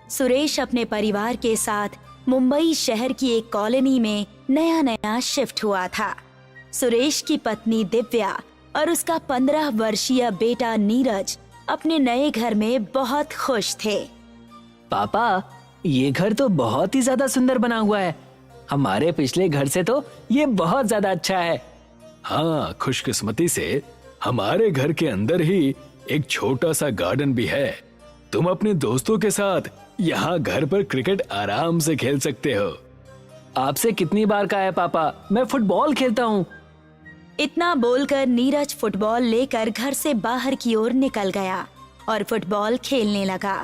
सुरेश अपने परिवार के साथ मुंबई शहर की एक कॉलोनी में नया नया शिफ्ट हुआ था। सुरेश की पत्नी दिव्या और उसका 15 वर्षीय बेटा नीरज अपने नए घर में बहुत खुश थे। पापा, ये घर तो बहुत ही ज्यादा सुंदर बना हुआ है। हमारे पिछले घर से तो ये बहुत ज्यादा अच्छा है। हाँ, खुशकिस्मती से हमारे घर के अंदर ही एक छोटा सा गार्डन भी है। तुम अपने दोस्तों के साथ यहाँ घर पर क्रिकेट आराम से खेल सकते हो। आपसे कितनी बार कहा है पापा, मैं फुटबॉल खेलता हूँ। इतना बोलकर नीरज फुटबॉल लेकर घर से बाहर की ओर निकल गया और फुटबॉल खेलने लगा।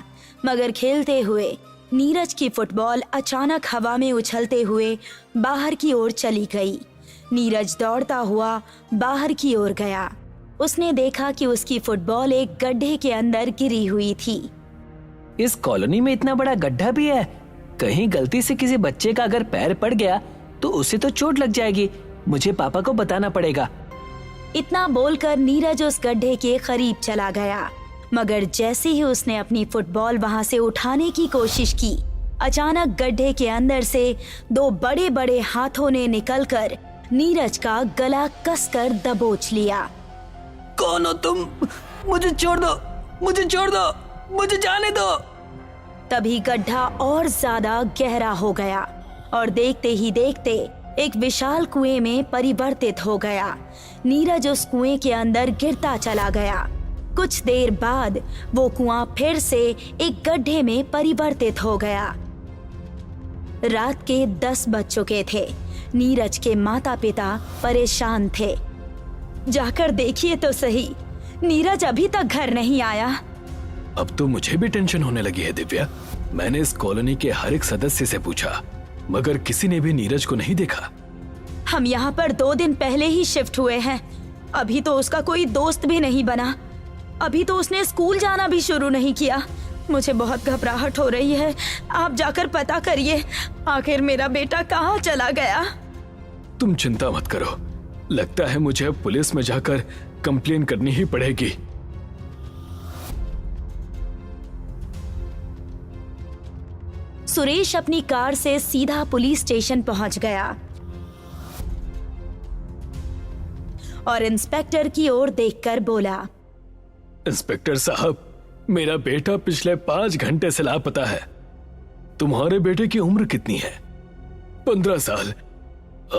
मगर खेलते हुए नीरज की फुटबॉल अचानक हवा में उछलते हुए बाहर की ओर चली गई। नीरज दौड़ता हुआ बाहर की ओर गया। उसने देखा कि उसकी फुटबॉल एक गड्ढे के अंदर गिरी हुई थी। इस कॉलोनी में इतना बड़ा गड्ढा भी है। कहीं गलती से किसी बच्चे का अगर पैर पड़ गया तो उसे तो चोट लग जाएगी। मुझे पापा को बताना पड़ेगा। इतना बोलकर नीरज उस गड्ढे के करीब चला गया। मगर जैसे ही उसने अपनी फुटबॉल वहां से उठाने की कोशिश की, अचानक गड्ढे के अंदर से 2 बड़े बड़े हाथों ने निकलकर नीरज का गला कसकर दबोच लिया। कौन हो तुम? मुझे छोड़ दो, मुझे छोड़ दो, मुझे जाने दो। तभी गड्ढा और ज्यादा गहरा हो गया और देखते ही देखते एक विशाल कुएं में परिवर्तित हो गया। नीरज उस कुएं के अंदर गिरता चला गया। कुछ देर बाद वो कुआं फिर से एक गड्ढे में परिवर्तित हो गया। रात के 10 बज चुके थे। नीरज के माता पिता परेशान थे। जाकर देखिए तो सही, नीरज अभी तक घर नहीं आया। अब तो मुझे भी टेंशन होने लगी है दिव्या। मैंने इस कॉलोनी के हर एक सदस्य से पूछा, मगर किसी ने भी नीरज को नहीं देखा। हम यहाँ पर 2 दिन पहले ही शिफ्ट हुए हैं। अभी तो उसका कोई दोस्त भी नहीं बना। अभी तो उसने स्कूल जाना भी शुरू नहीं किया। मुझे बहुत घबराहट हो रही है। आप जाकर पता करिए, आखिर मेरा बेटा कहाँ चला गया। तुम चिंता मत करो। लगता है मुझे अब पुलिस में जाकर कंप्लेन करनी ही पड़ेगी। सुरेश अपनी कार से सीधा पुलिस स्टेशन पहुंच गया और इंस्पेक्टर की ओर देखकर बोला, इंस्पेक्टर साहब, मेरा बेटा पिछले 5 घंटे से लापता है। तुम्हारे बेटे की उम्र कितनी है? 15 साल।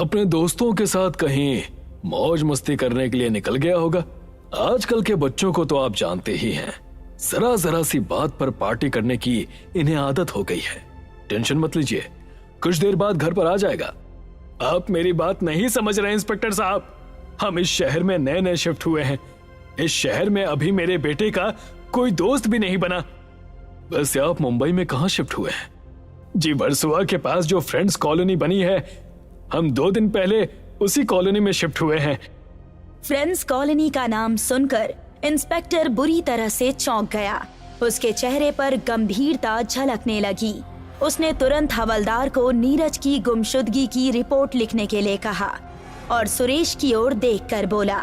अपने दोस्तों के साथ कहीं मौज मस्ती करने के लिए निकल गया होगा। आजकल के बच्चों को तो आप जानते ही हैं, जरा जरा सी बात पर पार्टी करने की इन्हें आदत हो गई है। टेंशन मत लीजिए, कुछ देर बाद घर पर आ जाएगा। आप मेरी बात नहीं समझ रहे इंस्पेक्टर साहब। हम इस शहर में नए नए शिफ्ट हुए हैं। इस शहर में अभी मेरे बेटे का कोई दोस्त भी नहीं बना। वैसे आप मुंबई में कहाँ शिफ्ट हुए हैं? जी, वर्सोवा के पास जो फ्रेंड्स कॉलोनी बनी है, हम 2 दिन पहले उसी कॉलोनी में शिफ्ट हुए हैं। फ्रेंड्स कॉलोनी का नाम सुनकर इंस्पेक्टर बुरी तरह से चौंक गया। उसके चेहरे पर गंभीरता झलकने लगी। उसने तुरंत हवलदार को नीरज की गुमशुदगी की रिपोर्ट लिखने के लिए कहा और सुरेश की ओर देखकर बोला,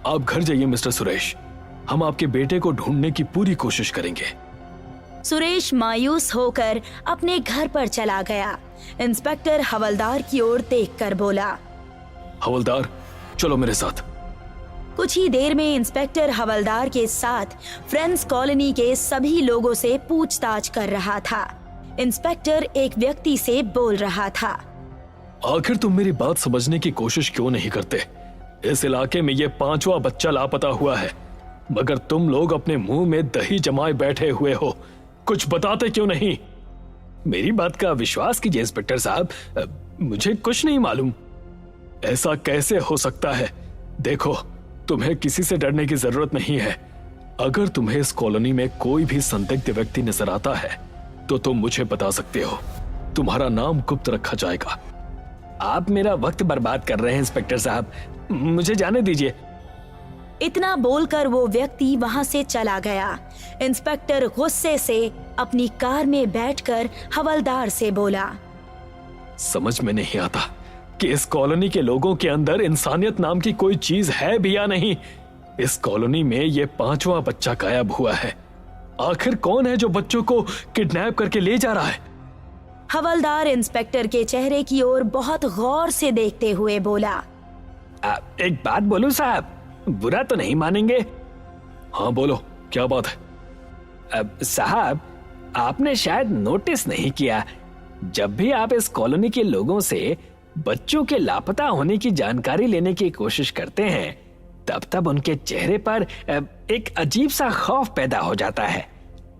आप घर जाइए मिस्टर सुरेश, हम आपके बेटे को ढूंढने की पूरी कोशिश करेंगे। सुरेश मायूस होकर अपने घर पर चला गया। इंस्पेक्टर हवलदार की ओर देखकर बोला, हवलदार, चलो मेरे साथ। कुछ ही देर में इंस्पेक्टर हवलदार के साथ फ्रेंड्स कॉलोनी के सभी लोगों से पूछताछ कर रहा था। इंस्पेक्टर एक व्यक्ति से बोल रहा था, आखिर तुम मेरी बात समझने की कोशिश क्यों नहीं करते? इस इलाके में ये 5वां बच्चा लापता हुआ है, मगर तुम लोग अपने मुंह में दही जमाए बैठे हुए हो। कुछ बताते क्यों नहीं? मेरी बात का विश्वास कीजिए इंस्पेक्टर साहब, मुझे कुछ नहीं मालूम। ऐसा कैसे हो सकता है? देखो, तुम्हें किसी से डरने की जरूरत नहीं है। अगर तुम्हें इस कॉलोनी में कोई भी संदिग्ध व्यक्ति नजर आता है तो तुम मुझे बता सकते हो। तुम्हारा नाम गुप्त रखा जाएगा। आप मेरा वक्त बर्बाद कर रहे हैं इंस्पेक्टर साहब, मुझे जाने दीजिए। इतना बोलकर वो व्यक्ति वहां से चला गया। इंस्पेक्टर गुस्से से अपनी कार में बैठकर हवलदार से बोला, समझ में नहीं आता कि इस कॉलोनी के लोगों के अंदर इंसानियत नाम की कोई चीज है भी या नहीं। इस कॉलोनी में ये 5वां बच्चा गायब हुआ है। आखिर कौन है जो बच्चों को किडनैप करके ले जा रहा है? हवलदार इंस्पेक्टर के चेहरे की ओर बहुत गौर से देखते हुए बोला। एक बात बोलूं साहब, बुरा तो नहीं मानेंगे? हाँ बोलो, क्या बात है? साहब, आपने शायद नोटिस नहीं किया, जब भी आप इस कॉलोनी के लोगों से बच्चों के लापता होने की जानकारी लेने की कोशिश करते हैं, तब तब उनके चेहरे पर एक अजीब सा खौफ पैदा हो जाता है।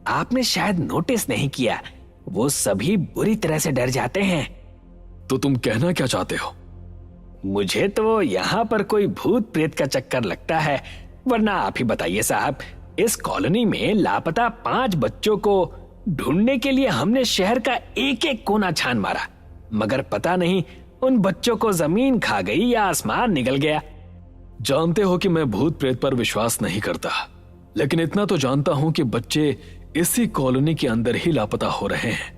आपने शायद नोटिस नहीं किया, वो सभी बुरी तरह से डर जाते हैं। तो तुम कहना क्या चाहते हो? मुझे तो यहाँ पर कोई भूत प्रेत का चक्कर लगता है, वरना आप ही बताइए साहब। इस कॉलोनी में लापता 5 बच्चों को ढूंढने के लिए हमने शहर का एक एक कोना छान मारा, मगर पता नहीं उन बच्चों को जमीन खा गई या आसमान निगल गया। जानते हो कि मैं भूत प्रेत पर विश्वास नहीं करता, लेकिन इतना तो जानता हूं कि बच्चे इसी कॉलोनी के अंदर ही लापता हो रहे हैं,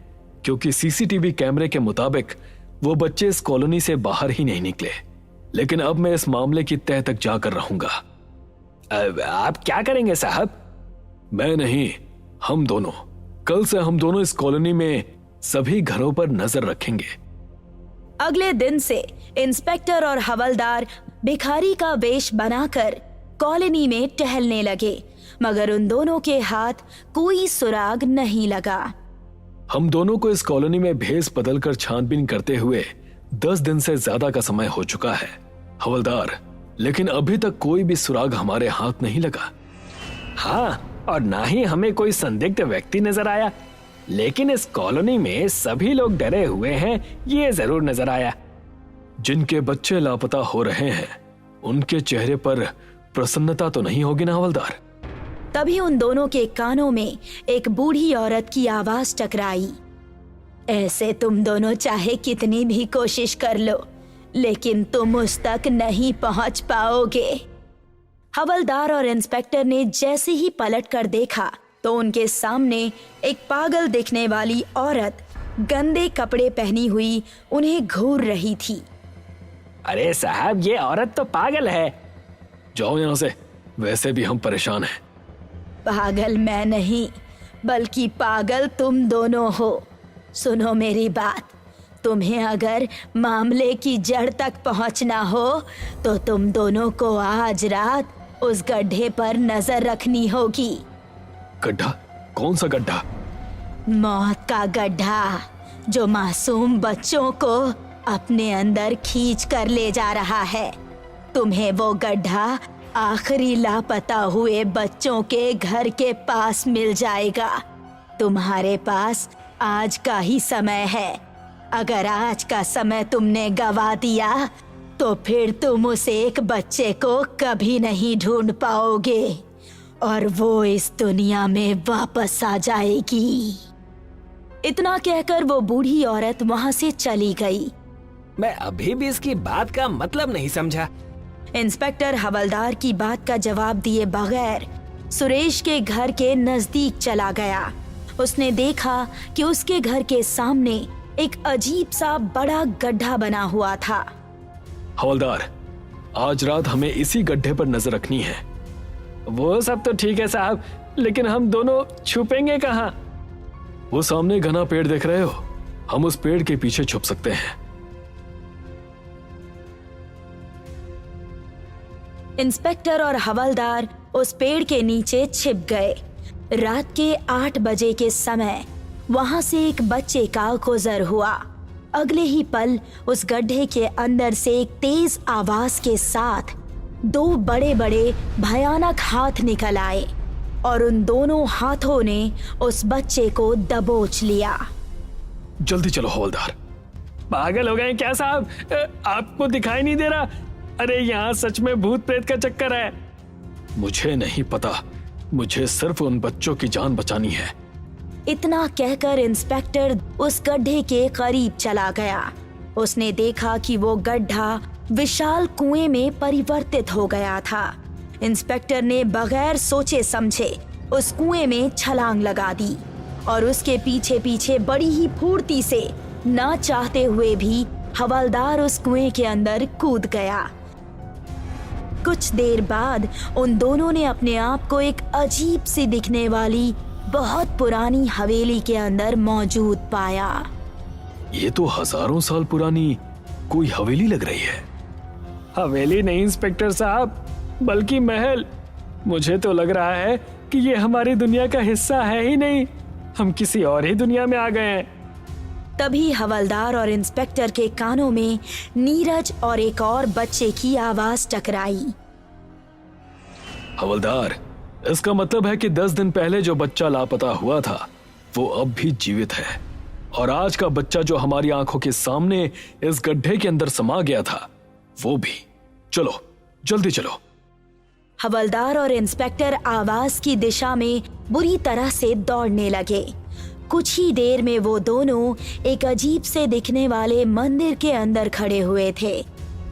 क्योंकि सीसीटीवी कैमरे के मुताबिक वो बच्चे इस कॉलोनी से बाहर ही नहीं निकले। लेकिन अब मैं इस मामले की तह तक जाकर रहूंगा। आप क्या करेंगे साहब? मैं नहीं, हम दोनों। कल से हम दोनों इस कॉलोनी में सभी घरों पर नजर रखेंगे। अगले दिन से इंस्पेक्टर और हवलदार भिखारी का वेश बनाकर कॉलोनी में टहलने लगे, मगर उन दोनों के हाथ कोई सुराग नहीं लगा। हम दोनों को इस कॉलोनी में भेस बदलकर छानबीन करते हुए 10 दिन से ज्यादा का समय हो चुका है हवलदार, लेकिन अभी तक कोई भी सुराग हमारे हाथ नहीं लगा। हाँ, और ना ही हमें कोई संदिग्ध व्यक्ति नजर आया, लेकिन इस कॉलोनी में सभी लोग डरे हुए हैं, ये जरूर नजर आया। जिनके बच्चे लापता हो रहे हैं उनके चेहरे पर प्रसन्नता तो नहीं होगी ना हवलदार? तभी उन दोनों के कानों में एक बूढ़ी औरत की आवाज टकराई। ऐसे तुम दोनों चाहे कितनी भी कोशिश कर लो, लेकिन तुम उस तक नहीं पहुंच पाओगे। हवलदार और इंस्पेक्टर ने जैसे ही पलट कर देखा तो उनके सामने एक पागल दिखने वाली औरत गंदे कपड़े पहनी हुई उन्हें घूर रही थी। अरे साहब, ये औरत तो पागल है। जाओ यहाँ से, वैसे भी हम परेशान हैं। पागल मैं नहीं, बल्कि पागल तुम दोनों हो। सुनो मेरी बात, तुम्हें अगर मामले की जड़ तक पहुंचना हो तो तुम दोनों को आज रात उस गड्ढे पर नजर रखनी होगी। गड्ढा? कौन सा गड्ढा? मौत का गड्ढा, जो मासूम बच्चों को अपने अंदर खींच कर ले जा रहा है। तुम्हें वो गड्ढा आखिरी लापता हुए बच्चों के घर के पास मिल जाएगा। तुम्हारे पास आज का ही समय है। अगर आज का समय तुमने गवा दिया तो फिर तुम उस एक बच्चे को कभी नहीं ढूंढ पाओगे और वो इस दुनिया में वापस आ जाएगी। इतना कहकर वो बूढ़ी औरत वहां से चली गई। मैं अभी भी इसकी बात का मतलब नहीं समझा। इंस्पेक्टर हवलदार की बात का जवाब दिए बगैर सुरेश के घर के नजदीक चला गया। उसने देखा कि उसके घर के सामने एक अजीब सा बड़ा गड्ढा बना हुआ था। हवलदार, आज रात हमें इसी गड्ढे पर नजर रखनी है। वो सब तो ठीक है साहब, लेकिन हम दोनों छुपेंगे कहाँ? वो सामने घना पेड़ देख रहे हो, हम उस पेड़ के पीछे छुप सकते हैं। इंस्पेक्टर और हवलदार उस पेड़ के नीचे छिप गए। रात के 8 बजे के समय वहां से एक बच्चे का गुजर हुआ। अगले ही पल उस गड्ढे के अंदर से एक तेज आवाज के साथ 2 बड़े बड़े भयानक हाथ निकल आए और उन दोनों हाथों ने उस बच्चे को दबोच लिया। जल्दी चलो हवलदार। पागल हो गए क्या साहब? आपको दिखाई नहीं दे रहा? अरे यहाँ सच में भूत प्रेत का चक्कर है। मुझे नहीं पता, मुझे सिर्फ उन बच्चों की जान बचानी है। इतना कहकर इंस्पेक्टर उस गड्ढे के करीब चला गया। उसने देखा कि वो गड्ढा विशाल कुएं में परिवर्तित हो गया था। इंस्पेक्टर ने बगैर सोचे समझे उस कुएं में छलांग लगा दी और उसके पीछे पीछे बड़ी ही फुर्ती से, ना चाहते हुए भी, हवलदार उस कुएं के अंदर कूद गया। कुछ देर बाद उन दोनों ने अपने आप को एक अजीब सी दिखने वाली बहुत पुरानी हवेली के अंदर मौजूद पाया। ये तो हजारों साल पुरानी कोई हवेली लग रही है। हवेली नहीं इंस्पेक्टर साहब, बल्कि महल। मुझे तो लग रहा है कि ये हमारी दुनिया का हिस्सा है ही नहीं, हम किसी और ही दुनिया में आ गए हैं। तभी हवलदार और इंस्पेक्टर के कानों में नीरज और एक और बच्चे की आवाज टकराई। हवलदार, इसका मतलब है कि 10 दिन पहले जो बच्चा लापता हुआ था वो अब भी जीवित है, और आज का बच्चा जो हमारी आंखों के सामने इस गड्ढे के अंदर समा गया था वो भी। चलो जल्दी चलो। हवलदार और इंस्पेक्टर आवाज की दिशा में बुरी तरह से दौड़ने लगे। कुछ ही देर में वो दोनों एक अजीब से दिखने वाले मंदिर के अंदर खड़े हुए थे,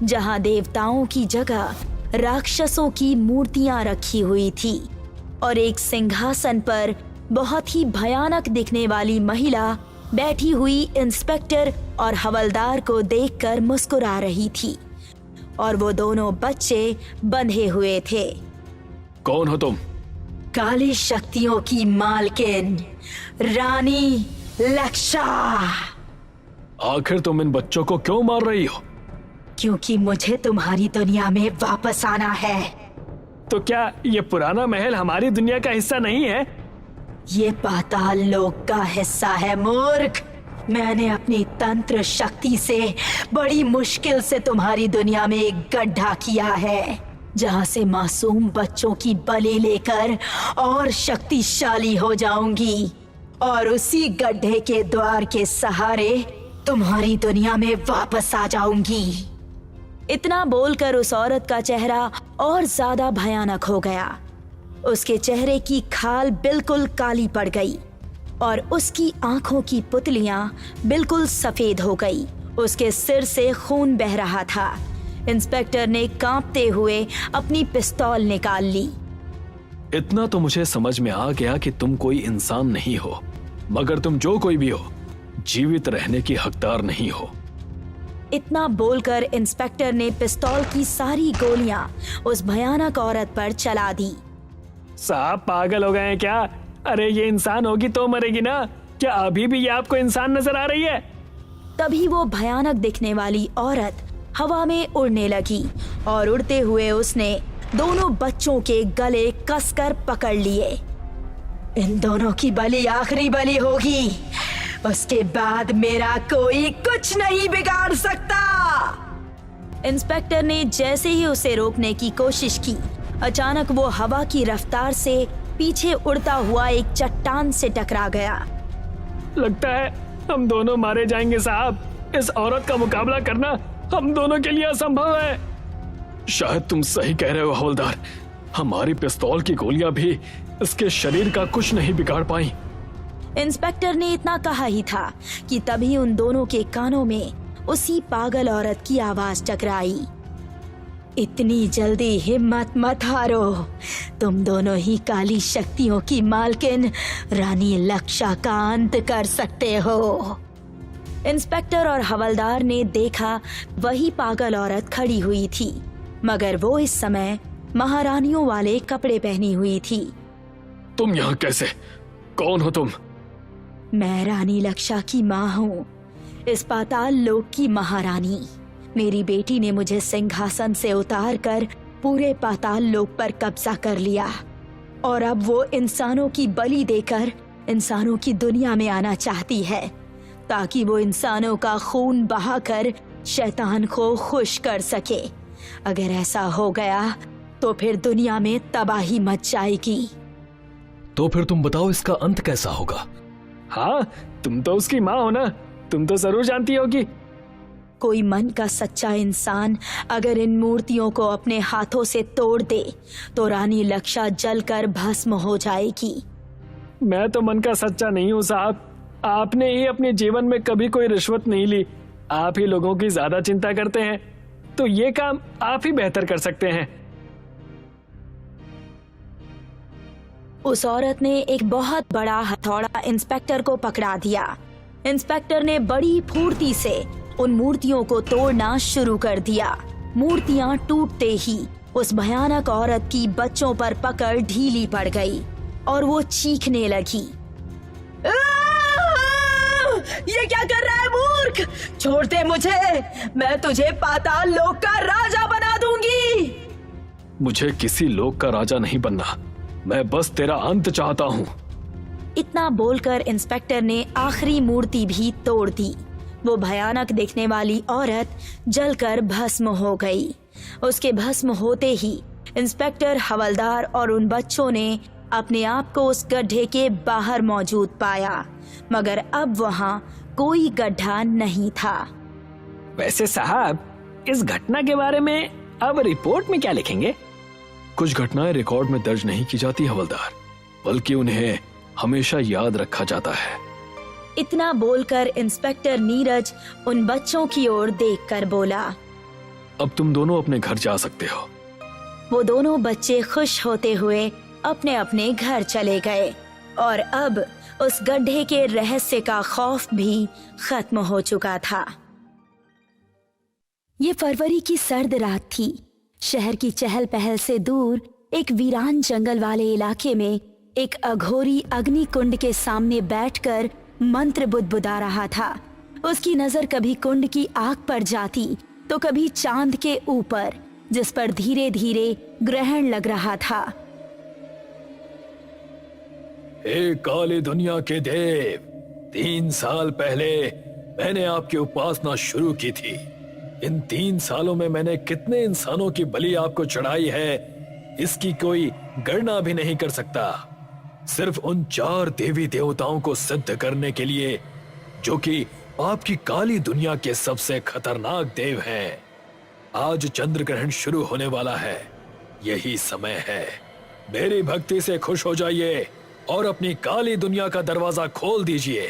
जहां देवताओं की जगह राक्षसों की मूर्तियां रखी हुई थी, और एक सिंहासन पर बहुत ही भयानक दिखने वाली महिला बैठी हुई इंस्पेक्टर और हवलदार को देखकर मुस्कुरा रही थी, और वो दोनों बच्चे बंधे हुए थे। कौन हो तुम? काली शक्तियों की मालकिन रानी लक्षा। आखिर तुम इन बच्चों को क्यों मार रही हो? क्योंकि मुझे तुम्हारी दुनिया में वापस आना है। तो क्या ये पुराना महल हमारी दुनिया का हिस्सा नहीं है? ये पाताल लोक का हिस्सा है मूर्ख। मैंने अपनी तंत्र शक्ति से बड़ी मुश्किल से तुम्हारी दुनिया में एक गड्ढा किया है, जहां से मासूम बच्चों की बलि लेकर और शक्तिशाली हो जाऊंगी, और उसी गड्ढे के द्वार के सहारे तुम्हारी दुनिया में वापस आ जाऊंगी। इतना बोलकर उस औरत का चेहरा और ज्यादा भयानक हो गया। उसके चेहरे की खाल बिल्कुल काली पड़ गई और उसकी आंखों की पुतलियां बिल्कुल सफेद हो गई। उसके सिर से खून बह रहा था। इंस्पेक्टर ने कांपते हुए अपनी पिस्तौल निकाल ली। इतना तो मुझे समझ में आ गया कि तुम कोई इंसान नहीं हो, मगर तुम जो कोई भी हो, जीवित रहने की हकदार नहीं हो। इतना बोलकर इंस्पेक्टर ने पिस्तौल की सारी गोलियां उस भयानक औरत पर चला दी। साहब पागल हो गए हैं क्या? अरे ये इंसान होगी तो मरेगी ना, क्या अभी भी ये आपको इंसान नजर आ रही है? तभी वो भयानक दिखने वाली औरत हवा में उड़ने लगी, और उड़ते हुए उसने दोनों बच्चों के गले कसकर पकड़ लिए। इन दोनों की बलि आखिरी बलि होगी, उसके बाद मेरा कोई कुछ नहीं बिगाड़ सकता। इंस्पेक्टर ने जैसे ही उसे रोकने की कोशिश की, अचानक वो हवा की रफ्तार से पीछे उड़ता हुआ एक चट्टान से टकरा गया। लगता है हम दोनों मारे जाएंगे साहब। इस औरत का मुकाबला करना हम दोनों के लिए असंभव है। शायद तुम सही कह रहे हो हवलदार, हमारी पिस्तौल की गोलियां भी इसके शरीर का कुछ नहीं बिगाड़ पाई। इंस्पेक्टर ने इतना कहा ही था कि तभी उन दोनों के कानों में उसी पागल औरत की आवाज टकराई। इतनी जल्दी हिम्मत मत हारो, तुम दोनों ही काली शक्तियों की मालकिन रानी लक्षा का अंत कर सकते हो। इंस्पेक्टर और हवलदार ने देखा वही पागल औरत खड़ी हुई थी, मगर वो इस समय महारानियों वाले कपड़े पहनी हुई थी। तुम यहाँ कैसे? कौन हो तुम? मैं रानी लक्षा की माँ हूँ, इस पाताल लोक की महारानी। मेरी बेटी ने मुझे सिंहासन से उतार कर पूरे पाताल लोक पर कब्जा कर लिया, और अब वो इंसानों की बलि देकर इंसानों की दुनिया में आना चाहती है, ताकि वो इंसानों का खून बहाकर शैतान को खुश कर सके। अगर ऐसा हो गया तो फिर दुनिया में तबाही मच जाएगी। तो फिर तुम बताओ इसका अंत कैसा होगा? हाँ, तुम तो उसकी माँ हो ना, तुम तो जरूर जानती होगी। कोई मन का सच्चा इंसान अगर इन मूर्तियों को अपने हाथों से तोड़ दे तो रानी लक्षा जलकर भस्म हो जाएगी। मैं तो मन का सच्चा नहीं हूँ साहब। आपने ही अपने जीवन में कभी कोई रिश्वत नहीं ली। आप ही लोगों की ज्यादा चिंता करते हैं, तो ये काम आप ही बेहतर कर सकते हैं। उस औरत ने एक बहुत बड़ा हथौड़ा इंस्पेक्टर को पकड़ा दिया। इंस्पेक्टर ने बड़ी फुर्ती से उन मूर्तियों को तोड़ना शुरू कर दिया। मूर्तियां टूटते ही उस भयानक औरत की बच्चों पर पकड़ ढीली पड़ गई। और वो चीखने लगी। ये क्या कर रहा है मूर्ख, छोड़ दे मुझे, मैं तुझे पाताल लोक का राजा बना दूंगी। मुझे किसी लोक का राजा नहीं बनना, मैं बस तेरा अंत चाहता हूँ। इतना बोलकर इंस्पेक्टर ने आखिरी मूर्ति भी तोड़ दी। वो भयानक दिखने वाली औरत जलकर भस्म हो गई। उसके भस्म होते ही इंस्पेक्टर, हवलदार और उन बच्चों ने अपने आप को उस गड्ढे के बाहर मौजूद पाया, मगर अब वहाँ कोई गड्ढा नहीं था। वैसे साहब, इस घटना के बारे में अब रिपोर्ट में क्या लिखेंगे? कुछ घटनाएं रिकॉर्ड में दर्ज नहीं की जाती हवलदार, बल्कि उन्हें हमेशा याद रखा जाता है। इतना बोलकर इंस्पेक्टर नीरज उन बच्चों की ओर देखकर बोला, अब तुम दोनों अपने घर जा सकते हो। वो दोनों बच्चे खुश होते हुए अपने अपने घर चले गए और अब उस गड्ढे के रहस्य का खौफ भी खत्म हो चुका था। ये फरवरी की सर्द रात थी। शहर की चहल पहल से दूर एक वीरान जंगल वाले इलाके में एक अघोरी अग्नि कुंड के सामने बैठकर मंत्र बुदबुदा रहा था। उसकी नजर कभी कुंड की आग पर जाती तो कभी चांद के ऊपर, जिस पर धीरे धीरे ग्रहण लग रहा था। हे काली दुनिया के देव, 3 साल पहले मैंने आपकी उपासना शुरू की थी। इन 3 सालों में मैंने कितने इंसानों की बलि आपको चढ़ाई है, इसकी कोई गणना भी नहीं कर सकता। सिर्फ उन 4 देवी देवताओं को सिद्ध करने के लिए, जो कि आपकी काली दुनिया के सबसे खतरनाक देव हैं। आज चंद्र ग्रहण शुरू होने वाला है, यही समय है। मेरी भक्ति से खुश हो जाइए और अपनी काली दुनिया का दरवाजा खोल दीजिए।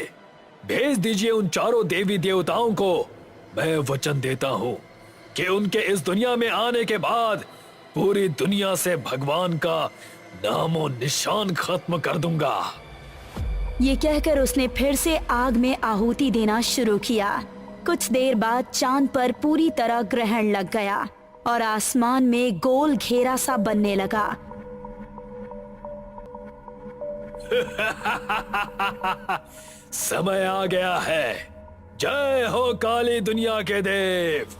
भेज दीजिए उन 4 देवी देवताओं को। मैं वचन देता हूँ कि उनके इस दुनिया में आने के बाद पूरी दुनिया से भगवान का नामो निशान खत्म कर दूंगा। ये कहकर उसने फिर से आग में आहुति देना शुरू किया। कुछ देर बाद चांद पर पूरी तरह ग्रहण लग गया और आसमान में गोल घेरा सा बनने लगा। समय आ गया है। जय हो काली दुनिया के देव।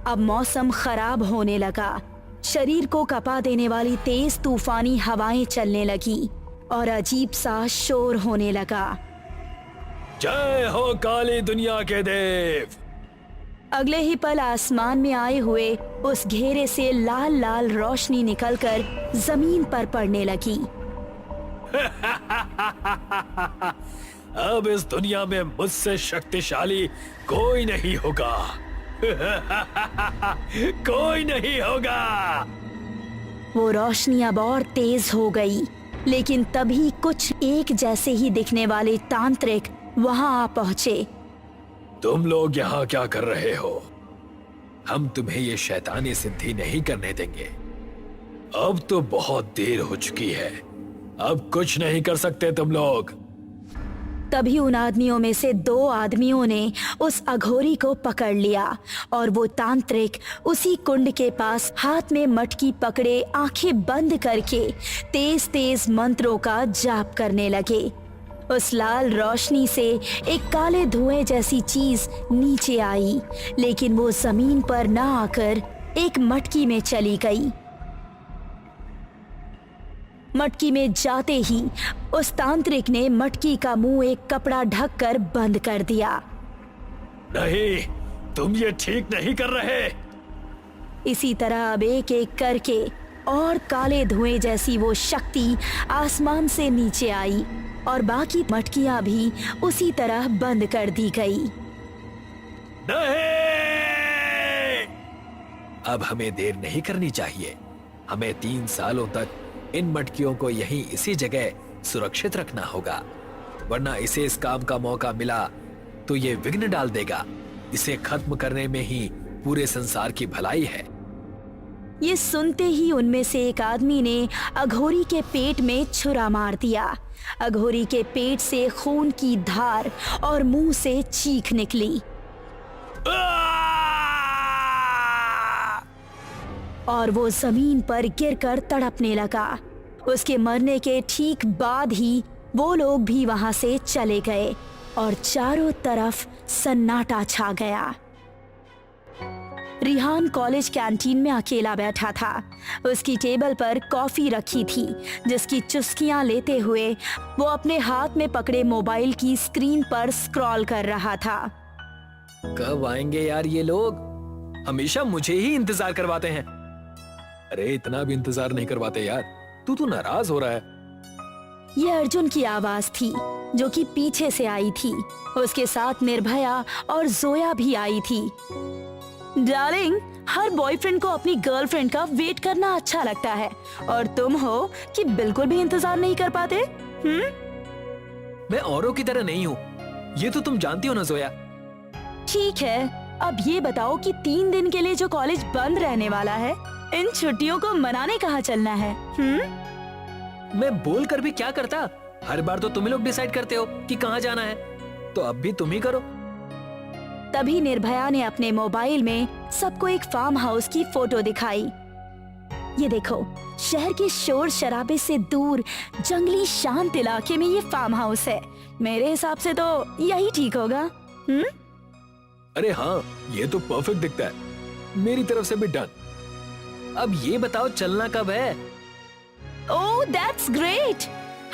अब मौसम खराब होने लगा। शरीर को कपा देने वाली तेज तूफानी हवाएं चलने लगी और अजीब सा शोर होने लगा। जय हो काली दुनिया के देव। अगले ही पल आसमान में आए हुए उस घेरे से लाल लाल रोशनी निकलकर जमीन पर पड़ने लगी। अब इस दुनिया में मुझसे शक्तिशाली कोई नहीं होगा। कोई नहीं होगा। वो रोशनी अब और तेज हो गई, लेकिन तभी कुछ एक जैसे ही दिखने वाले तांत्रिक वहां आ पहुंचे। तुम लोग यहाँ क्या कर रहे हो? हम तुम्हें ये शैतानी सिद्धि नहीं करने देंगे। अब तो बहुत देर हो चुकी है, अब कुछ नहीं कर सकते तुम लोग। तभी उन आदमियों में से 2 आदमियों ने उस अघोरी को पकड़ लिया और वो तांत्रिक उसी कुंड के पास हाथ में मटकी पकड़े आंखें बंद करके तेज तेज मंत्रों का जाप करने लगे। उस लाल रोशनी से एक काले धुएं जैसी चीज नीचे आई, लेकिन वो जमीन पर ना आकर एक मटकी में चली गई। मटकी में जाते ही उस तांत्रिक ने मटकी का मुंह एक कपड़ा ढककर बंद कर दिया। नहीं, तुम ये ठीक नहीं कर रहे। इसी तरह अब एक एक करके और काले धुएं जैसी वो शक्ति आसमान से नीचे आई और बाकी मटकियां भी उसी तरह बंद कर दी गई। नहीं! अब हमें देर नहीं करनी चाहिए। हमें 3 सालों तक इन मटकियों को यहीं इसी जगह सुरक्षित रखना होगा, वरना इसे इस काम का मौका मिला तो ये विघ्न डाल देगा। इसे खत्म करने में ही पूरे संसार की भलाई है। ये सुनते ही उनमें से एक आदमी ने अघोरी के पेट में छुरा मार दिया। अघोरी के पेट से खून की धार और मुंह से चीख निकली और वो जमीन पर गिरकर तड़पने लगा। उसके मरने के ठीक बाद ही वो लोग भी वहां से चले गए और चारों तरफ सन्नाटा छा गया। रिहान कॉलेज कैंटीन में अकेला बैठा था। उसकी टेबल पर कॉफी रखी थी, जिसकी चुस्कियां लेते हुए वो अपने हाथ में पकड़े मोबाइल की स्क्रीन पर स्क्रॉल कर रहा था। कब आएंगे यार ये लोग? हमेशा मुझे ही इंतजार करवाते हैं। अरे इतना भी इंतजार नहीं करवाते यार, तू तो नाराज हो रहा है। ये अर्जुन की आवाज थी जो कि पीछे से आई थी। उसके साथ निर्भया और जोया भी आई थी। डार्लिंग, हर बॉयफ्रेंड को अपनी गर्लफ्रेंड का वेट करना अच्छा लगता है और तुम हो कि बिल्कुल भी इंतजार नहीं कर पाते। मैं औरों की तरह नहीं हूँ, ये तो तुम जानती हो ना जोया। ठीक है, अब ये बताओ कि 3 दिन के लिए जो कॉलेज बंद रहने वाला है, इन छुट्टियों को मनाने कहाँ चलना है? मैं बोल कर भी क्या करता? हर बार तो तुम ही लोग डिसाइड करते हो कि कहाँ जाना है, तो अब भी तुम ही करो। तभी निर्भया ने अपने मोबाइल में सबको एक फार्म हाउस की फोटो दिखाई। ये देखो, शहर के शोर शराबे से दूर जंगली शांत इलाके में ये फार्म हाउस है। मेरे हिसाब से तो यही ठीक होगा। अरे हाँ, ये तो परफेक्ट दिखता है। मेरी तरफ से भी डन। अब ये बताओ चलना कब है? ओह, दैट्स ग्रेट।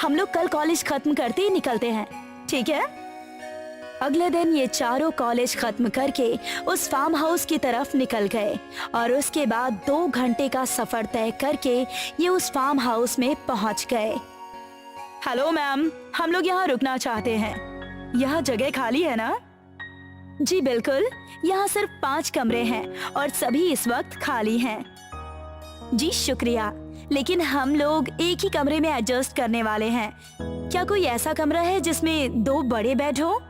हम लोग कल कॉलेज खत्म करते ही निकलते हैं, ठीक है? अगले दिन ये चारों कॉलेज खत्म करके उस फार्म हाउस की तरफ निकल गए और उसके बाद 2 घंटे का सफर तय करके ये उस फार्म हाउस में पहुंच गए। हेलो मैम, हम लोग यहाँ रुकना चाहते हैं। यहाँ जगह खाली है ना? जी बिल्कुल, यहाँ सिर्फ 5 कमरे हैं और सभी इस वक्त खाली हैं। जी शुक्रिया, लेकिन हम लोग एक ही कमरे में एडजस्ट करने वाले हैं। क्या कोई ऐसा कमरा है जिसमें 2 बड़े बेड हो?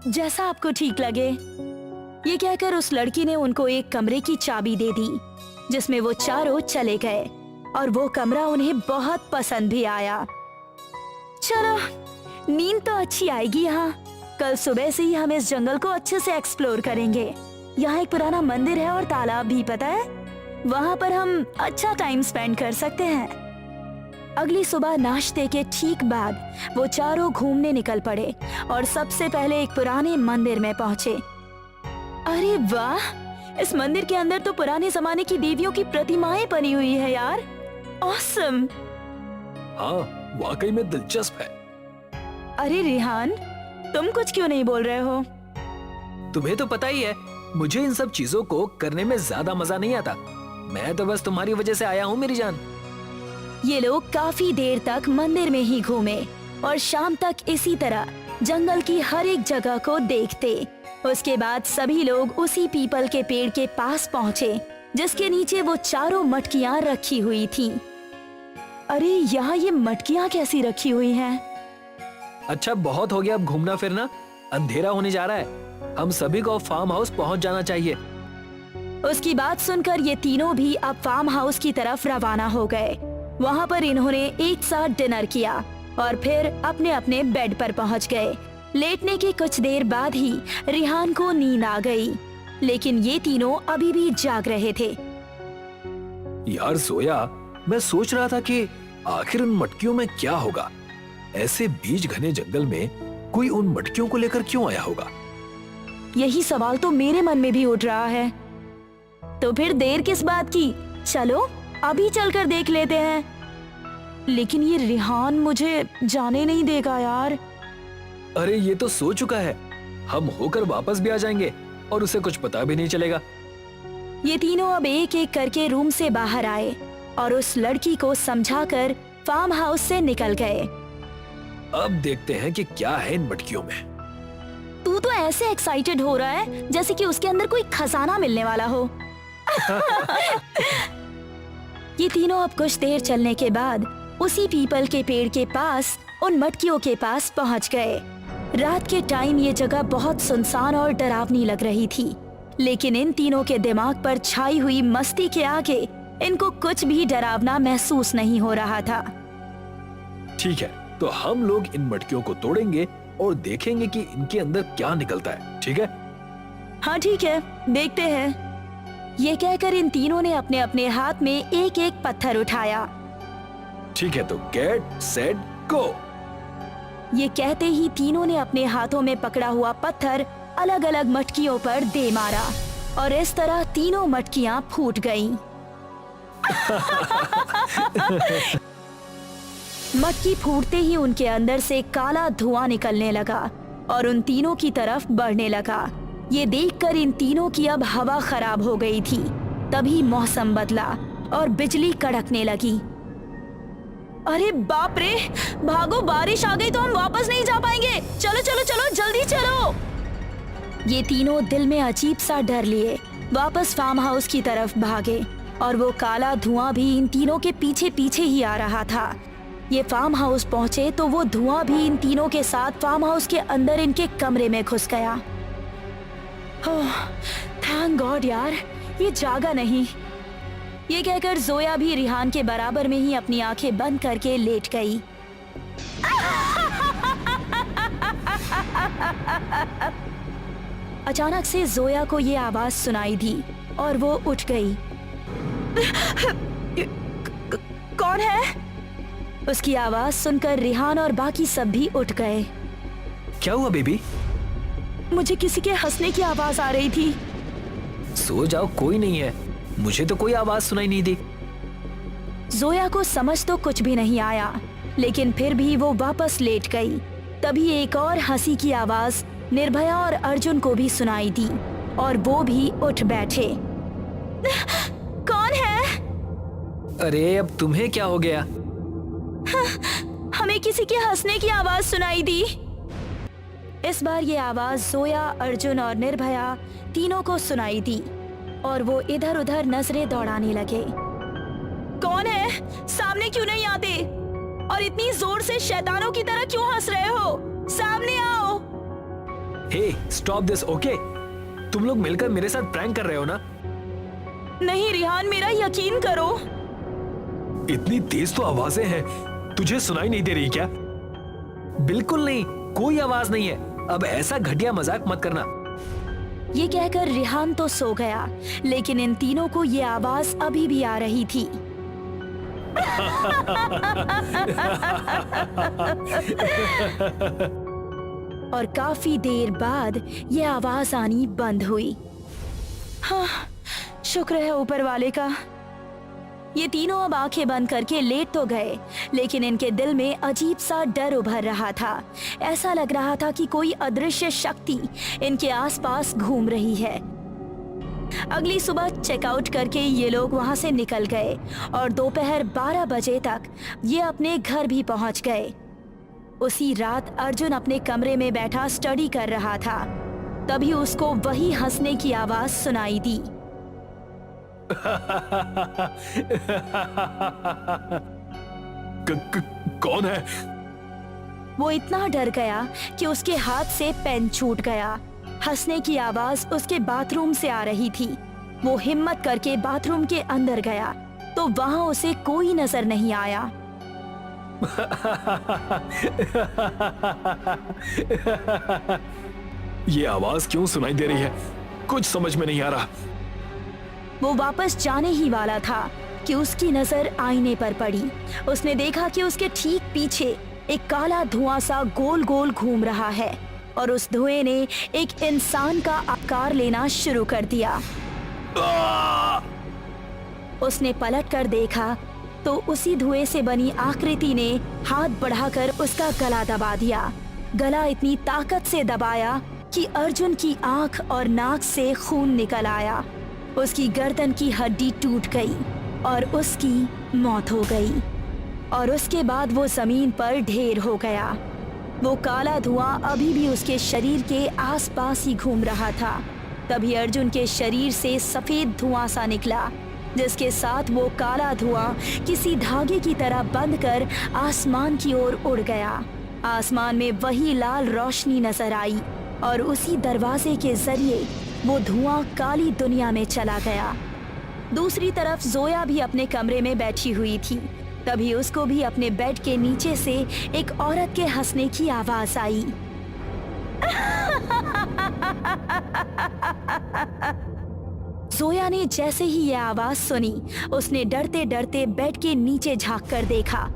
जैसा आपको ठीक लगे। ये कहकर उस लड़की ने उनको एक कमरे की चाबी दे दी, जिसमें वो चारों चले गए और वो कमरा उन्हें बहुत पसंद भी आया। चलो, नींद तो अच्छी आएगी यहाँ। कल सुबह से ही हम इस जंगल को अच्छे से एक्सप्लोर करेंगे। यहाँ एक पुराना मंदिर है और तालाब भी, पता है? वहाँ पर हम अच्छा टाइम स्पेंड कर सकते हैं। अगली सुबह नाश्ते के ठीक बाद वो चारों घूमने निकल पड़े और सबसे पहले एक पुराने मंदिर में पहुँचे। अरे वाह, इस मंदिर के अंदर तो पुराने जमाने की देवियों की प्रतिमाएं बनी हुई है यार। ऑसम। हाँ, वाकई में दिलचस्प है। अरे रिहान, तुम कुछ क्यों नहीं बोल रहे हो? तुम्हें तो पता ही है, मुझे इन सब चीजों को करने में ज्यादा मजा नहीं आता। मैं तो बस तुम्हारी वजह से आया हूँ मेरी जान। ये लोग काफी देर तक मंदिर में ही घूमे और शाम तक इसी तरह जंगल की हर एक जगह को देखते। उसके बाद सभी लोग उसी पीपल के पेड़ के पास पहुँचे, जिसके नीचे वो चारों मटकियाँ रखी हुई थीं। अरे यहाँ ये मटकियाँ कैसी रखी हुई हैं? अच्छा, बहुत हो गया अब घूमना फिरना, अंधेरा होने जा रहा है। हम सभी को फार्म हाउस पहुंच जाना चाहिए। उसकी बात सुनकर ये तीनों भी अब फार्म हाउस की तरफ रवाना हो गए। वहाँ पर इन्होंने एक साथ डिनर किया और फिर अपने अपने बेड पर पहुँच गए। लेटने के कुछ देर बाद ही रिहान को नींद आ गई, लेकिन ये तीनों अभी भी जाग रहे थे। यार जोया, मैं सोच रहा था कि आखिर उन मटकियों में क्या होगा। ऐसे बीच घने जंगल में कोई उन मटकियों को लेकर क्यों आया होगा? यही सवाल तो मेरे मन में भी उठ रहा है। तो फिर देर किस बात की, चलो अभी चलकर देख लेते हैं। लेकिन ये रिहान मुझे जाने नहीं देगा यार। अरे ये तो सो चुका है, हम होकर वापस भी आ जाएंगे और उसे कुछ पता भी नहीं चलेगा। ये तीनों अब एक एक करके रूम से बाहर आए और उस लड़की को समझाकर फार्म हाउस से निकल गए। अब देखते हैं कि क्या है इन मटकियों में। तू तो ऐसे एक्साइटेड हो रहा है जैसे कि उसके अंदर कोई खजाना मिलने वाला हो। ये तीनों अब कुछ देर चलने के बाद उसी पीपल के पेड़ के पास उन मटकियों के पास पहुंच गए। रात के टाइम ये जगह बहुत सुनसान और डरावनी लग रही थी, लेकिन इन तीनों के दिमाग पर छाई हुई मस्ती के आगे इनको कुछ भी डरावना महसूस नहीं हो रहा था। ठीक है, तो हम लोग इन मटकियों को तोड़ेंगे और देखेंगे कि इनके अंदर क्या निकलता है, ठीक है? हाँ ठीक है, देखते हैं। ये कहकर इन तीनों ने अपने अपने हाथ में एक एक पत्थर उठाया ठीक है तो गेट सेट गो। ये कहते ही तीनों ने अपने हाथों में पकड़ा हुआ पत्थर अलग अलग मटकियों पर दे मारा और इस तरह तीनों मटकियां फूट गईं। मटकी फूटते ही उनके अंदर से काला धुआं निकलने लगा और उन तीनों की तरफ बढ़ने लगा। ये देखकर इन तीनों की अब हवा खराब हो गई थी। तभी मौसम बदला और बिजली कड़कने लगी। अरे बाप रे, भागो, बारिश आ गई तो हम वापस नहीं जा पाएंगे। चलो चलो चलो, जल्दी चलो। ये तीनों दिल में अजीब सा डर लिए वापस फार्म हाउस की तरफ भागे और वो काला धुआं भी इन तीनों के पीछे पीछे ही आ रहा था। ये फार्म हाउस पहुंचे तो वो धुआं भी इन तीनों के साथ फार्म हाउस के अंदर इनके कमरे में घुस गया। थैंक गॉड यार, ये जागा नहीं। ये कहकर जोया भी रिहान के बराबर में ही अपनी आंखें बंद करके लेट गई। अचानक से जोया को ये आवाज सुनाई दी और वो उठ गई। कौन है? उसकी आवाज सुनकर रिहान और बाकी सब भी उठ गए। क्या हुआ बेबी? मुझे किसी के हंसने की आवाज आ रही थी। सो जाओ, कोई नहीं है। मुझे तो कोई आवाज सुनाई नहीं दी। जोया को समझ तो कुछ भी नहीं आया, लेकिन फिर भी वो वापस लेट गई। तभी एक और हंसी की आवाज निर्भया और अर्जुन को भी सुनाई दी और वो भी उठ बैठे। कौन है? अरे अब तुम्हें क्या हो गया? हमें किसी के हंसने की आवाज सुनाई दी। इस बार ये आवाज जोया, अर्जुन और निर्भया तीनों को सुनाई दी और वो इधर उधर नजरें दौड़ाने लगे। कौन है? सामने क्यों नहीं आते? और इतनी जोर से शैतानों की तरह क्यों हंस रहे हो? सामने आओ। हे, स्टॉप दिस, ओके? तुम लोग मिलकर मेरे साथ प्रैंक कर रहे हो ना? नहीं रिहान, मेरा यकीन करो। इतनी तेज तो आवाजें हैं, तुझे सुनाई नहीं दे रही क्या? बिल्कुल नहीं, कोई आवाज नहीं है। अब ऐसा घटिया मजाक मत करना। ये कहकर रिहान तो सो गया, लेकिन इन तीनों को ये आवाज अभी भी आ रही थी। और काफी देर बाद ये आवाज आनी बंद हुई। हाँ, शुक्र है ऊपर वाले का। ये तीनों अब आंखें बंद करके लेट तो गए, लेकिन इनके दिल में अजीब सा डर उभर रहा था। ऐसा लग रहा था कि कोई अदृश्य शक्ति इनके आसपास घूम रही है। अगली सुबह चेकआउट करके ये लोग वहां से निकल गए और दोपहर 12 बजे तक ये अपने घर भी पहुंच गए। उसी रात अर्जुन अपने कमरे में बैठा स्टडी कर रहा था। तभी उसको वही हंसने की आवाज सुनाई दी। कौन है? वो इतना डर गया कि उसके हाथ से पेन छूट गया। हंसने की आवाज उसके बाथरूम से आ रही थी। वो हिम्मत करके बाथरूम के अंदर गया तो वहां उसे कोई नजर नहीं आया। ये आवाज क्यों सुनाई दे रही है? कुछ समझ में नहीं आ रहा। वो वापस जाने ही वाला था कि उसकी नजर आईने पर पड़ी। उसने देखा कि उसके ठीक पीछे एक काला धुआं सा गोल गोल घूम रहा है और उस धुएं ने एक इंसान का आकार लेना शुरू कर दिया। उसने पलटकर देखा तो उसी धुएं से बनी आकृति ने हाथ बढ़ाकर उसका गला दबा दिया। गला इतनी ताकत से दबाया कि अर्जुन की आंख और नाक से खून निकल आया। उसकी गर्दन की हड्डी टूट गई और उसकी मौत हो गई और उसके बाद वो जमीन पर ढेर हो गया। वो काला धुआं अभी भी उसके शरीर के आसपास ही घूम रहा था। तभी अर्जुन के शरीर से सफेद धुआं सा निकला, जिसके साथ वो काला धुआं किसी धागे की तरह बंध कर आसमान की ओर उड़ गया। आसमान में वही लाल रोशनी नजर आई और उसी दरवाजे के जरिए वो धुआं काली दुनिया में चला गया। दूसरी तरफ जोया भी अपने कमरे में बैठी हुई थी। तभी उसको भी अपने बेड के नीचे से एक औरत के हंसने की आवाज आई। जोया ने जैसे ही यह आवाज सुनी, उसने डरते डरते बेड के नीचे झांक कर देखा